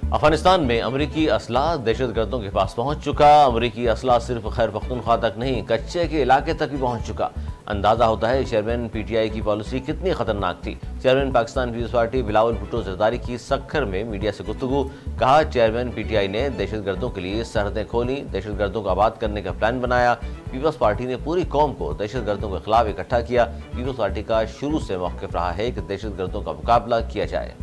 अफगानिस्तान में अमरीकी असलाह दहशतगर्दों के पास पहुंच चुका। अमरीकी असलाह सिर्फ खैर पख्तूनख्वा तक नहीं, कच्चे के इलाके तक भी पहुंच चुका। अंदाजा होता है चेयरमैन पीटीआई की पॉलिसी कितनी खतरनाक थी। चेयरमैन पाकिस्तान पीपल्स पार्टी बिलावल भुट्टो जरदारी की सक्खर में मीडिया से गुफ्तगू। कहा, चेयरमैन पीटीआई ने दहशतगर्दों के लिए सरहदें खोली, दहशतगर्दों को आबाद करने का प्लान बनाया। पीपल्स पार्टी ने पूरी कौम को दहशतगर्दों के खिलाफ इकट्ठा किया। पीपल्स पार्टी का शुरू से मौक़िफ़ रहा है कि दहशतगर्दों का मुकाबला किया जाए।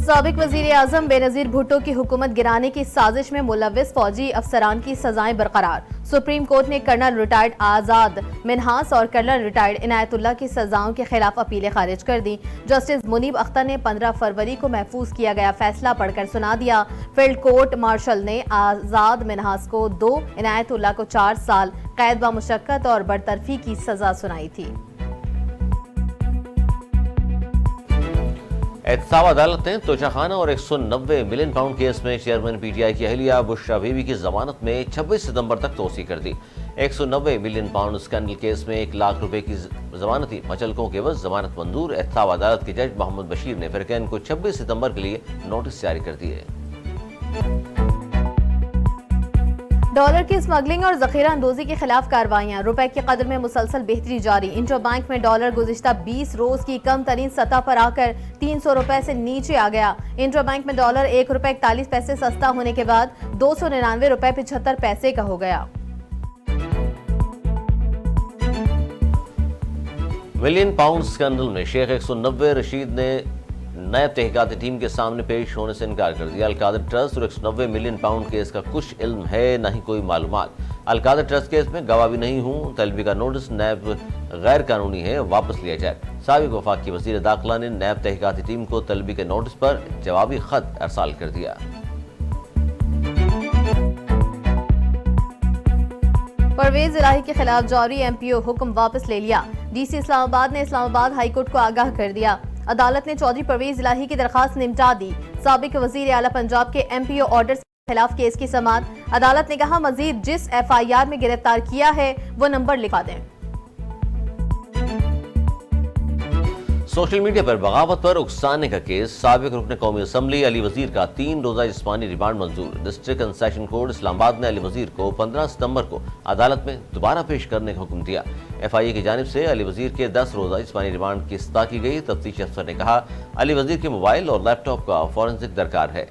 साबिक वजीर आजम बेनजीर भुट्टो की हुकूमत गिराने की साजिश में मुलव्विस फौजी अफसरान की सजाएं बरकरार। सुप्रीम कोर्ट ने कर्नल रिटायर्ड आजाद मिन्हास और कर्नल रिटायर्ड इनायतुल्लाह की सजाओं के खिलाफ अपीलें खारिज कर दी। जस्टिस मुनीब अख्तर ने 15 फरवरी को महफूज किया गया फैसला पढ़कर सुना दिया। फील्ड कोर्ट मार्शल ने आजाद मिन्हास को 2, इनायतुल्लाह को 4 साल कैद व मुशक्कत और बरतरफी की सजा सुनाई थी। एहतसाब अदालत ने तोशाखाना और 190 मिलियन पाउंड केस में चेयरमैन पीटीआई की अहलिया बुशरा बीबी की जमानत में 26 सितंबर तक तोसी कर दी। 190 मिलियन पाउंड स्कैंडल केस में 1 लाख रुपए की जमानती मचलकों के एवज जमानत मंजूर। एहतसाब अदालत के जज मोहम्मद बशीर ने फिरकैन को 26 सितंबर के लिए नोटिस जारी कर दिए। डॉलर की स्मगलिंग और जखीरा अंदोजी के खिलाफ कार्रवाइयां। रुपए की कदर में मुसलसल बेहतरी जारी। इंटर बैंक में डॉलर गुज़िश्ता 20 रोज की कम तरीन सतह पर आकर 300 रुपए से नीचे आ गया। इंटर बैंक में डॉलर 1 रुपए 41 पैसे सस्ता होने के बाद 299 रुपए 75 पैसे का हो गया। मिलियन पाउंड स्कैंडल में शेख 190 रशीद ने नए तहकीकाती टीम के सामने पेश होने से इनकार कर दिया। अलकादर ट्रस्ट और 190 मिलियन पाउंड केस का कुछ इल्म है, न ही कोई मालूमात। अलकादर ट्रस्ट केस में गवाह भी नहीं हूँ। तलबी का नोटिस नैब गैर कानूनी है, वापस लिया जाए। साबिक वफाकी वजीर दाखिला ने नैब तहकीकाती टीम को तलबी के नोटिस पर जवाबी खत अरसाल कर दिया। परवेज इलाही के खिलाफ जारी एमपीओ हुक्म वापस ले लिया। डीसी इस्लामाबाद ने इस्लामाबाद हाईकोर्ट को आगाह कर दिया। अदालत ने चौधरी परवेज इलाही की दरखास्त निपटा दी। साबिक वजीर आला पंजाब के एमपीओ ऑर्डर के खिलाफ केस की समाअत। अदालत ने कहा, मजीद जिस एफआईआर में गिरफ्तार किया है वो नंबर लिखा दें। सोशल मीडिया पर बगावत पर उकसाने का केस। साबिक रुकन कौमी असम्बली अली वजीर का 3 रोजा जिस्मानी रिमांड मंजूर। District and session court Islamabad ने अली वजीर को 15 सितंबर को अदालत में दोबारा पेश करने का हुक्म दिया। एफआईए की जानिब से अली वजीर के 10 रोजा जिस्मानी रिमांड की इस्तः की गई। तफ्तीशी अफसर ने कहा, अली वजीर के मोबाइल और लैपटॉप का फॉरेंसिक दरकार है।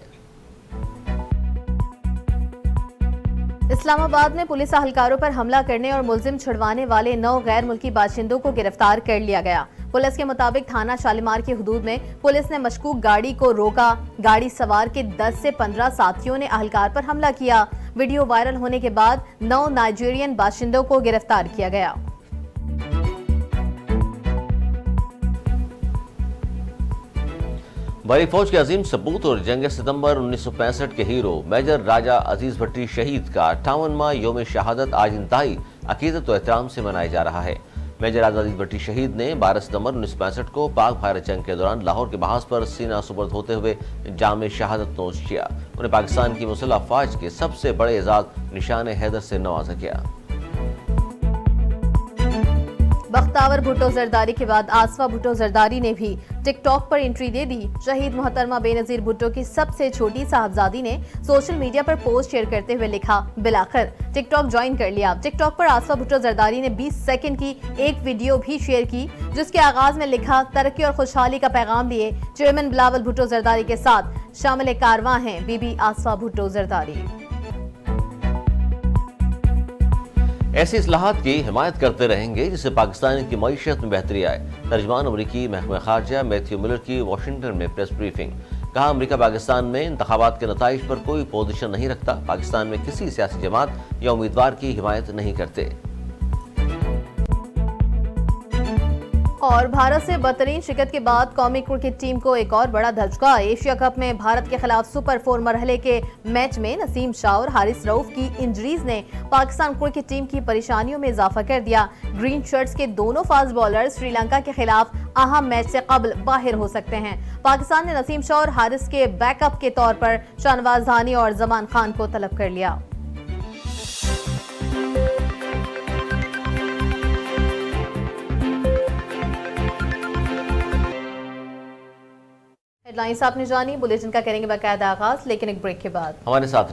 इस्लामाबाद में पुलिस अहलकारों पर हमला करने और मुलजिम छुड़वाने वाले 9 गैर मुल्की बाशिंदों को गिरफ्तार कर लिया गया। पुलिस के मुताबिक थाना शालीमार की हुदूद में पुलिस ने मशकूक गाड़ी को रोका। गाड़ी सवार के 10 से 15 साथियों ने अहलकार पर हमला किया। वीडियो वायरल होने के बाद 9 नाइजीरियन बाशिंदों को गिरफ्तार किया गया। बड़ी फौज के अजीम सपूत और जंग सितंबर 1965 के हीरो मेजर राजा अजीज भट्टी शहीद का 58वां योम शहादत आज इंतहाई अकीदत और एहतराम से मनाया जा रहा है। मेजर राजा अजीज भट्टी शहीद ने 12 सितंबर 1965 को पाक भारत जंग के दौरान लाहौर के बहास पर सीना सुपर्द होते हुए जाम शहादत नोश किया। उन्हें पाकिस्तान की मुसल्लह अफवाज के सबसे बड़े एजाज निशान हैदर से नवाजा गया। बख्तावर भुट्टो जरदारी के बाद आसफा भुट्टो जरदारी ने भी टिकटॉक पर एंट्री दे दी। शहीद मोहतरमा बेनजीर भुट्टो की सबसे छोटी साहबजादी ने सोशल मीडिया पर पोस्ट शेयर करते हुए लिखा, बिलाखिर टिकटॉक ज्वाइन कर लिया। टिकटॉक पर आसफा भुट्टो जरदारी ने 20 सेकंड की एक वीडियो भी शेयर की, जिसके आगाज में लिखा, तरक्की और खुशहाली का पैगाम लिए चेयरमैन बिलावल भुट्टो जरदारी के साथ शामिल कारवां हैं बीबी आसफा भुट्टो जरदारी। ऐसी इस्लाहात की हिमायत करते रहेंगे जिससे पाकिस्तान की मईशत में बेहतरी आए। तर्जमान अमरीकी महकमा खारजा मैथ्यू मिलर की वाशिंगटन में प्रेस ब्रीफिंग। कहा, अमरीका पाकिस्तान में इंतखाबात के नताइज पर कोई पोजीशन नहीं रखता। पाकिस्तान में किसी सियासी जमात या उम्मीदवार की हिमायत नहीं करते। और भारत से बदतरीन शिकत के बाद कौमी क्रिकेट टीम को एक और बड़ा धचका। एशिया कप में भारत के खिलाफ सुपर 4 मरहले के मैच में नसीम शाह और हारिस रऊफ की इंजरीज ने पाकिस्तान क्रिकेट टीम की परेशानियों में इजाफा कर दिया। ग्रीन शर्ट्स के दोनों फास्ट बॉलर श्रीलंका के खिलाफ अहम मैच से कबल बाहर हो सकते हैं। पाकिस्तान ने नसीम शाह और हारिस के बैकअप के तौर पर शाहनवाज धानी और जमान खान को तलब कर लिया। हेडलाइंस आपने जानी, बुलेटिन का करेंगे बाकायदा आगाज, लेकिन एक ब्रेक के बाद। हमारे साथ रहे।